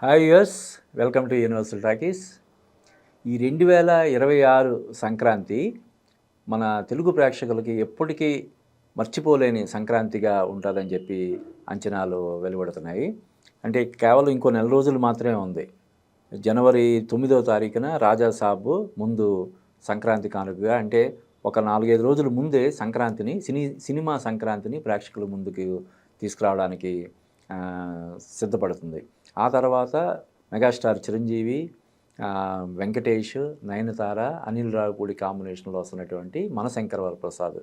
Hi use, welcome to universal talkies. ఈ 2026 సంక్రాంతి మన తెలుగు ప్రేక్షకులకి ఎప్పటికీ మర్చిపోలేని సంక్రాంతిగా ఉంటుందని చెప్పి అంచనాలు వెలువడుతున్నాయి. అంటే కేవలం ఇంకో నెల రోజులు మాత్రమే ఉంది. జనవరి 9వ తారీఖున రాజా సాబ్ ముందు సంక్రాంతి కానుకగా, అంటే ఒక 4-5 రోజుల ముందే సంక్రాంతిని సినిమా సంక్రాంతిని ప్రేక్షకుల ముందుకు తీసుకురావడానికి సిద్ధపడుతుంది. ఆ తర్వాత మెగాస్టార్ చిరంజీవి, వెంకటేష్, నయనతార, అనిల్ రావిపూడి కాంబినేషన్లో వస్తున్నటువంటి మనశంకర వరప్రసాద్.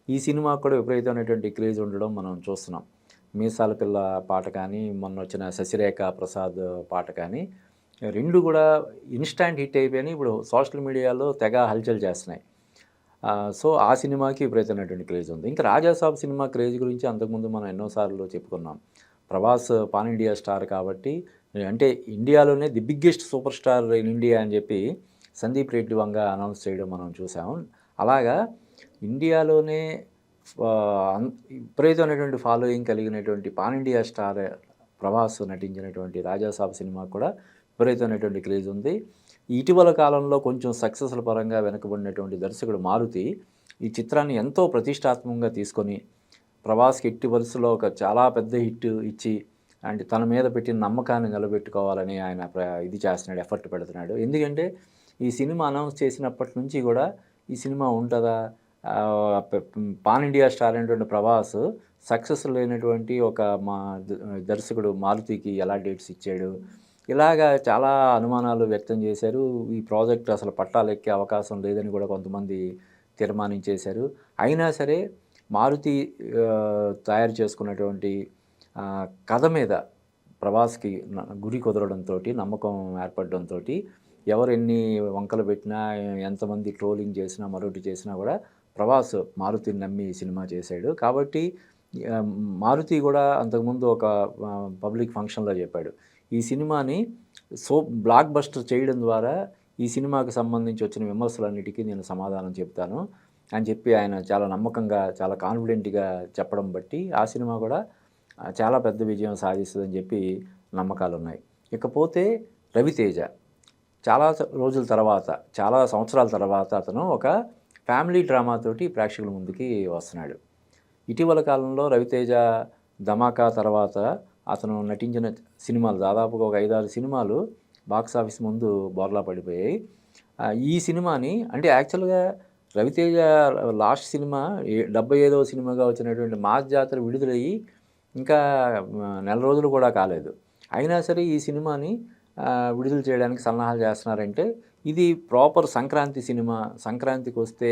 ఈ సినిమాకు కూడా విపరీతమైనటువంటి క్రేజ్ ఉండడం మనం చూస్తున్నాం. మీసాల పిల్ల పాట కానీ, మొన్న వచ్చిన శశిరేఖ ప్రసాద్ పాట కానీ, రెండు కూడా ఇన్స్టాంట్ హిట్ అయిపోయినాయి. ఇప్పుడు సోషల్ మీడియాలో తెగ హల్చల్ చేస్తున్నాయి. సో ఆ సినిమాకి విపరీతమైనటువంటి క్రేజ్ ఉంది. ఇంకా రాజాసాబ్ సినిమా క్రేజ్ గురించి అంతకుముందు మనం ఎన్నోసార్లు చెప్పుకున్నాం. ప్రభాస్ పాన్ ఇండియా స్టార్ కాబట్టి, అంటే ఇండియాలోనే the biggest super star in India అని చెప్పి సందీప్ రెడ్డి వంగ అనౌన్స్ చేయడం మనం చూసాము. అలాగా ఇండియాలోనే విపరీతమైనటువంటి ఫాలోయింగ్ కలిగినటువంటి పాన్ ఇండియా స్టార్ ప్రభాస్ నటించినటువంటి రాజాసాబ్ సినిమా కూడా విపరీతమైనటువంటి క్రేజ్ ఉంది. ఇటీవల కాలంలో కొంచెం సక్సెస్ల పరంగా వెనకబడినటువంటి దర్శకుడు మారుతి ఈ చిత్రాన్ని ఎంతో ప్రతిష్టాత్మకంగా తీసుకొని ప్రభాస్కి ఎట్టి పరిస్థితుల్లో ఒక చాలా పెద్ద హిట్ ఇచ్చి, అంటే తన మీద పెట్టిన నమ్మకాన్ని నిలబెట్టుకోవాలని ఆయన ఇది చేస్తున్నాడు, ఎఫర్ట్ పెడుతున్నాడు. ఎందుకంటే ఈ సినిమా అనౌన్స్ చేసినప్పటి నుంచి కూడా ఈ సినిమా ఉంటుందా, పాన్ ఇండియా స్టార్ అయినటువంటి ప్రభాస్ సక్సెస్ లేనటువంటి ఒక దర్శకుడు మారుతికి ఎలా డేట్స్ ఇచ్చాడు, ఇలాగా చాలా అనుమానాలు వ్యక్తం చేశారు. ఈ ప్రాజెక్ట్ అసలు పట్టాలెక్కే అవకాశం లేదని కూడా కొంతమంది తీర్మానించేశారు. అయినా సరే మారుతి తయారు చేసుకున్నటువంటి కథ మీద ప్రభాస్కి గురి కుదరడంతో, నమ్మకం ఏర్పడడంతో, ఎవరు ఎన్ని వంకలు పెట్టినా, ఎంతమంది ట్రోలింగ్ చేసినా, మరొకటి చేసినా కూడా ప్రభాస్ మారుతిని నమ్మి సినిమా చేశాడు. కాబట్టి మారుతి కూడా అంతకుముందు ఒక పబ్లిక్ ఫంక్షన్లో చెప్పాడు, ఈ సినిమాని బ్లాక్ బస్టర్ చేయడం ద్వారా ఈ సినిమాకి సంబంధించి వచ్చిన విమర్శలన్నిటికీ నేను సమాధానం చెప్తాను అని చెప్పి ఆయన చాలా నమ్మకంగా, చాలా కాన్ఫిడెంట్గా చెప్పడం బట్టి ఆ సినిమా కూడా చాలా పెద్ద విజయం సాధిస్తుందని చెప్పి నమ్మకాలు ఉన్నాయి. ఇకపోతే రవితేజ చాలా రోజుల తర్వాత, చాలా సంవత్సరాల తర్వాత అతను ఒక ఫ్యామిలీ డ్రామాతోటి ప్రేక్షకుల ముందుకి వస్తున్నాడు. ఇటీవల కాలంలో రవితేజ ధమాకా తర్వాత అతను నటించిన సినిమాలు దాదాపుగా ఒక 5-6 సినిమాలు బాక్సాఫీస్ ముందు బోర్లా పడిపోయాయి. ఈ సినిమాని, అంటే యాక్చువల్గా రవితేజ లాస్ట్ సినిమా 75వ సినిమాగా వచ్చినటువంటి మాస్ జాతర విడుదలయ్యి ఇంకా నెల రోజులు కూడా కాలేదు. అయినా సరే ఈ సినిమాని విడుదల చేయడానికి సన్నాహాలు చేస్తున్నారంటే ఇది ప్రాపర్ సంక్రాంతి సినిమా. సంక్రాంతికి వస్తే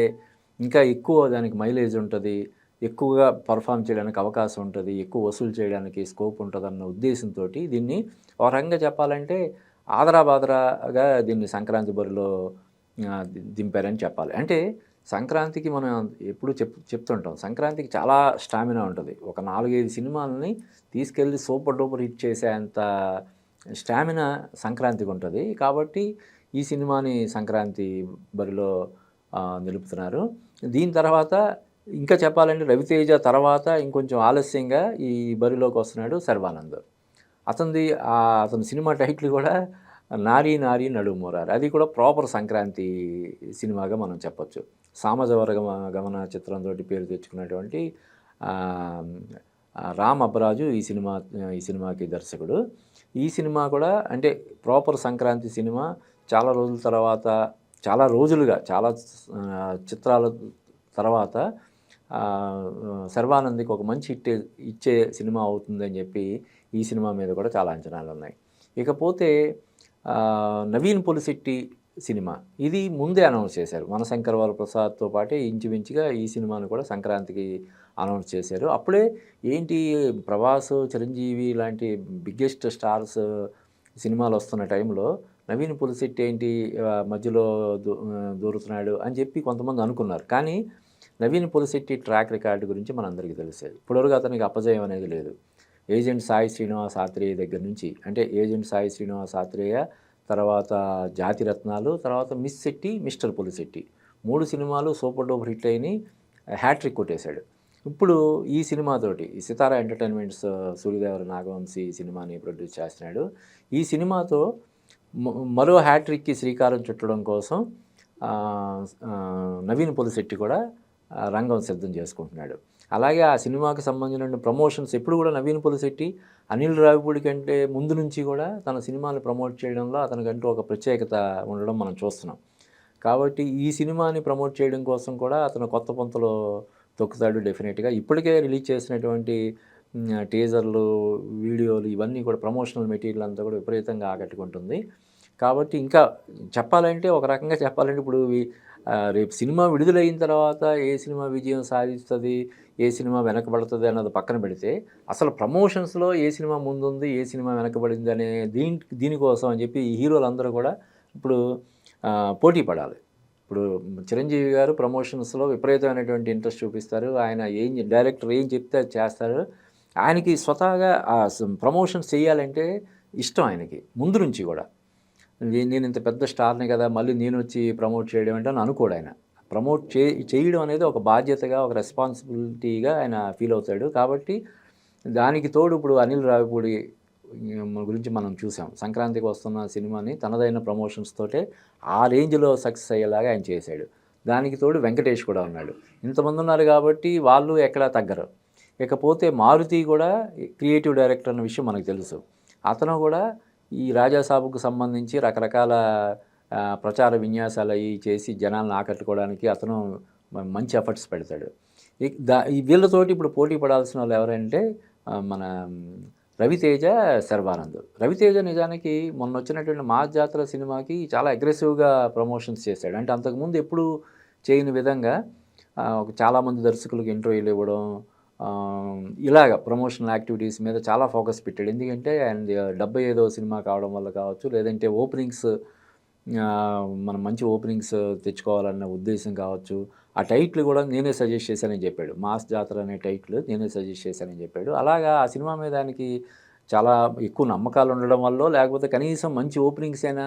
ఇంకా ఎక్కువ దానికి మైలేజ్ ఉంటుంది, ఎక్కువగా పర్ఫామ్ చేయడానికి అవకాశం ఉంటుంది, ఎక్కువ వసూలు చేయడానికి స్కోప్ ఉంటుందన్న ఉద్దేశంతో దీన్ని ఒక రకంగా చెప్పాలంటే ఆదరాబాదరాగా దీన్ని సంక్రాంతి బరిలో దింపారని చెప్పాలి. అంటే సంక్రాంతికి మనం ఎప్పుడు చెప్తుంటాం, సంక్రాంతికి చాలా స్టామినా ఉంటుంది. ఒక 4-5 సినిమాలని తీసుకెళ్ళి సూపర్ డూపర్ హిట్ చేసేంత స్టామినా సంక్రాంతికి ఉంటుంది. కాబట్టి ఈ సినిమాని సంక్రాంతి బరిలో నిలుపుతున్నారు. దీని తర్వాత ఇంకా చెప్పాలంటే రవితేజ తర్వాత ఇంకొంచెం ఆలస్యంగా ఈ బరిలోకి వస్తున్నాడు శర్వానంద్. అతని సినిమా టైటిల్ కూడా నారీ నారీ నడుమూరారు. అది కూడా ప్రాపర్ సంక్రాంతి సినిమాగా మనం చెప్పొచ్చు. గమన చిత్రంతో పేరు తెచ్చుకున్నటువంటి రామ్ అబ్బరాజు ఈ సినిమాకి దర్శకుడు. ఈ సినిమా కూడా అంటే ప్రాపర్ సంక్రాంతి సినిమా. చాలా రోజుల తర్వాత, చాలా రోజులుగా, చాలా చిత్రాల తర్వాత శర్వానంద్కి ఒక మంచి హిట్ ఇచ్చే సినిమా అవుతుందని చెప్పి ఈ సినిమా మీద కూడా చాలా అంచనాలు ఉన్నాయి. ఇకపోతే నవీన్ పొలిశెట్టి సినిమా, ఇది ముందే అనౌన్స్ చేశారు. మనశంకర వరప్రసాద్తో పాటే ఇంచుమించుగా ఈ సినిమాను కూడా సంక్రాంతికి అనౌన్స్ చేశారు. అప్పుడే ఏంటి ప్రభాస్, చిరంజీవి లాంటి బిగ్గెస్ట్ స్టార్స్ సినిమాలు వస్తున్న టైంలో నవీన్ పొలిశెట్టి ఏంటి మధ్యలో దూరుతున్నాడు అని చెప్పి కొంతమంది అనుకున్నారు. కానీ నవీన్ పొలిశెట్టి ట్రాక్ రికార్డు గురించి మనందరికీ తెలిసేది. ఇప్పటివరకు అతనికి అపజయం అనేది లేదు. ఏజెంట్ సాయి శ్రీనివాస్ ఆత్రేయ దగ్గర నుంచి, అంటే ఏజెంట్ సాయి శ్రీనివాస్ ఆత్రేయ తర్వాత జాతిరత్నాలు, తర్వాత మిస్ శెట్టి, మిస్టర్ పొలిశెట్టి 3 సినిమాలు సూపర్ డూపర్ హిట్ అయినాయి, హ్యాట్రిక్ కొట్టేశాడు. ఇప్పుడు ఈ సినిమాతోటి ఈ సితారా ఎంటర్టైన్మెంట్స్ సూర్యదేవర నాగవంశీ సినిమాని ప్రొడ్యూస్ చేస్తున్నాడు. ఈ సినిమాతో మరో హ్యాట్రిక్‌కి శ్రీకారం చుట్టడం కోసం నవీన్ పొలిశెట్టి కూడా రంగం సిద్ధం చేసుకుంటున్నాడు. అలాగే ఆ సినిమాకి సంబంధించిన ప్రమోషన్స్ ఎప్పుడు కూడా నవీన్ పొలిశెట్టి అనిల్ రావిపూడి కంటే ముందు నుంచి కూడా తన సినిమాని ప్రమోట్ చేయడంలో అతనికంటూ ఒక ప్రత్యేకత ఉండడం మనం చూస్తున్నాం. కాబట్టి ఈ సినిమాని ప్రమోట్ చేయడం కోసం కూడా అతను కొత్త పొంతలో తొక్కుతాడు డెఫినెట్‌గా. ఇప్పటికే రిలీజ్ చేసినటువంటి టీజర్లు, వీడియోలు ఇవన్నీ కూడా ప్రమోషనల్ మెటీరియల్ అంతా కూడా విపరీతంగా ఆకట్టుకుంటుంది. కాబట్టి ఇంకా చెప్పాలంటే ఒక రకంగా చెప్పాలంటే ఇప్పుడు రేపు సినిమా విడుదలైన తర్వాత ఏ సినిమా విజయం సాధిస్తది, ఏ సినిమా వెనకబడుతది అన్నది పక్కన పెడితే, అసలు ప్రమోషన్స్‌లో ఏ సినిమా ముందుంది, ఏ సినిమా వెనకబడింది అనే దీనికోసం అని చెప్పి ఈ హీరోలందరూ కూడా ఇప్పుడు పోటీ పడాలి. ఇప్పుడు చిరంజీవి గారు ప్రమోషన్స్‌లో విపరీతమైనటువంటి ఇంట్రెస్ట్ చూపిస్తారు. ఆయన డైరెక్టర్ ఏం చెప్తే అది చేస్తారు. ఆయనకి స్వతహాగా ప్రమోషన్స్ చేయాలంటే ఇష్టం ఆయనకి ముందు నుంచి కూడా. నేను ఇంత పెద్ద స్టార్‌ని కదా! మళ్ళీ నేనొచ్చి ప్రమోట్ చేయడం అంటే అని అనుకోడు ఆయన. ప్రమోట్ చేయడం అనేది ఒక బాధ్యతగా, ఒక రెస్పాన్సిబిలిటీగా ఆయన ఫీల్ అవుతాడు. కాబట్టి దానికి తోడు ఇప్పుడు అనిల్ రావిపూడి గురించి మనం చూసాం. సంక్రాంతికి వస్తున్న సినిమాని తనదైన ప్రమోషన్స్ తోటే ఆ రేంజ్‌లో సక్సెస్ అయ్యేలాగా ఆయన చేశాడు. దానికి తోడు వెంకటేష్ కూడా ఉన్నాడు. ఇంతమంది ఉన్నారు కాబట్టి వాళ్ళు ఎక్కడా తగ్గరు. ఇకపోతే మారుతి కూడా క్రియేటివ్ డైరెక్టర్ అన్న విషయం మనకు తెలుసు. అతను కూడా ఈ రాజాసాబుకు సంబంధించి రకరకాల ప్రచార విన్యాసాలు అవి చేసి జనాలను ఆకట్టుకోవడానికి అతను మంచి ఎఫర్ట్స్ పెడతాడు. ఈ వీళ్ళతోటి ఇప్పుడు పోటీ పడాల్సిన వాళ్ళు ఎవరంటే మన రవితేజ, శర్వానంద్. రవితేజ నిజానికి మొన్న వచ్చినటువంటి మాస్ జాతర సినిమాకి చాలా అగ్రెసివ్‌గా ప్రమోషన్స్ చేశాడు. అంటే అంతకుముందు ఎప్పుడూ చేయని విధంగా చాలామంది దర్శకులకు ఇంటర్వ్యూలు ఇవ్వడం, ఇలాగ ప్రమోషనల్ యాక్టివిటీస్ మీద చాలా ఫోకస్ పెట్టాడు. ఎందుకంటే ఆయనది 75వ సినిమా కావడం వల్ల కావచ్చు, లేదంటే ఓపెనింగ్స్ మనం మంచి ఓపెనింగ్స్ తెచ్చుకోవాలన్న ఉద్దేశం కావచ్చు. ఆ టైటిల్ కూడా నేనే సజెస్ట్ చేశానని చెప్పాడు. మాస్ జాతర అనే టైటిల్ నేనే సజెస్ట్ చేశానని చెప్పాడు. అలాగా ఆ సినిమా మీద ఆయనకి చాలా ఎక్కువ నమ్మకాలు ఉండడం వల్లో, లేకపోతే కనీసం మంచి ఓపెనింగ్స్ అయినా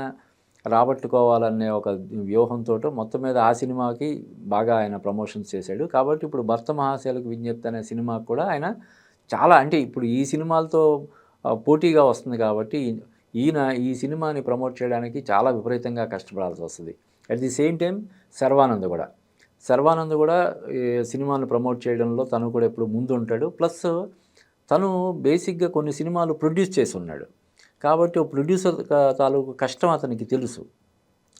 రాబట్టుకోవాలనే ఒక వ్యూహంతోటో మొత్తం మీద ఆ సినిమాకి బాగా ఆయన ప్రమోషన్స్ చేశాడు. కాబట్టి ఇప్పుడు భర్త మహాశయులకు విజ్ఞప్తి అనే సినిమాకి కూడా ఆయన చాలా అంటే ఇప్పుడు ఈ సినిమాలతో పోటీగా వస్తుంది కాబట్టి ఈయన ఈ సినిమాని ప్రమోట్ చేయడానికి చాలా విపరీతంగా కష్టపడాల్సి వస్తుంది. At the same time Sharwanand కూడా ఈ సినిమాను ప్రమోట్ చేయడంలో తను కూడా ఎప్పుడు ముందు ఉంటాడు. ప్లస్ తను బేసిక్‌గా కొన్ని సినిమాలు ప్రొడ్యూస్ చేసి ఉన్నాడు. కాబట్టి ఓ ప్రొడ్యూసర్ తాలూకు కష్టం అతనికి తెలుసు.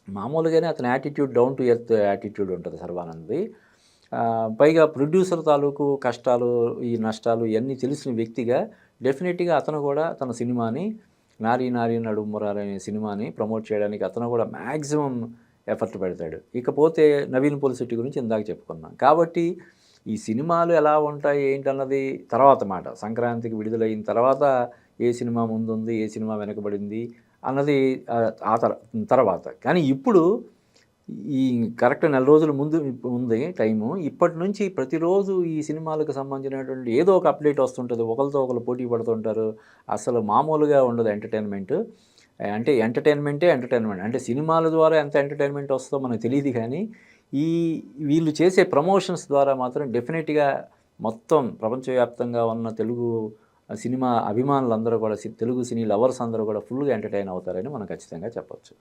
మామూలుగానే అతని attitude down to earth attitude ఉంటుంది శర్వానంద్‌ది. పైగా ప్రొడ్యూసర్ తాలూకు కష్టాలు, ఈ నష్టాలు ఇవన్నీ తెలిసిన వ్యక్తిగా డెఫినెట్‌గా అతను కూడా తన సినిమాని 'నారీ నారీ నడుమురారి' అనే సినిమాని ప్రమోట్ చేయడానికి అతను కూడా మ్యాక్సిమం ఎఫర్ట్ పెడతాడు. ఇకపోతే నవీన్ పొలిశెట్టి గురించి ఇందాక చెప్పుకున్నాం. కాబట్టి ఈ సినిమాలు ఎలా ఉంటాయి ఏంటన్నది తర్వాత మాట. సంక్రాంతికి విడుదలైన తర్వాత ఏ సినిమా ముందుంది, ఏ సినిమా వెనకబడింది అన్నది తర్వాత. కానీ ఇప్పుడు ఈ కరెక్ట్ నెల రోజుల ముందు ఉంది టైము. ఇప్పటి నుంచి ప్రతిరోజు ఈ సినిమాలకు సంబంధించినటువంటి ఏదో ఒక అప్డేట్ వస్తుంటుంది. ఒకరితో ఒకరు పోటీ పడుతుంటారు. అసలు మామూలుగా ఉండదు ఎంటర్టైన్మెంట్. అంటే ఎంటర్టైన్మెంటే ఎంటర్టైన్మెంట్. అంటే సినిమాల ద్వారా ఎంత ఎంటర్టైన్మెంట్ వస్తుందో మనకు తెలీదు కానీ, ఈ వీళ్ళు చేసే ప్రమోషన్స్ ద్వారా మాత్రం డెఫినెట్‌గా మొత్తం ప్రపంచవ్యాప్తంగా ఉన్న తెలుగు సినిమా అభిమానులందరూ కూడా తెలుగు సినీ లవర్స్ అందరూ కూడా ఫుల్‌గా ఎంటర్టైన్ అవుతారని మనం ఖచ్చితంగా చెప్పొచ్చు.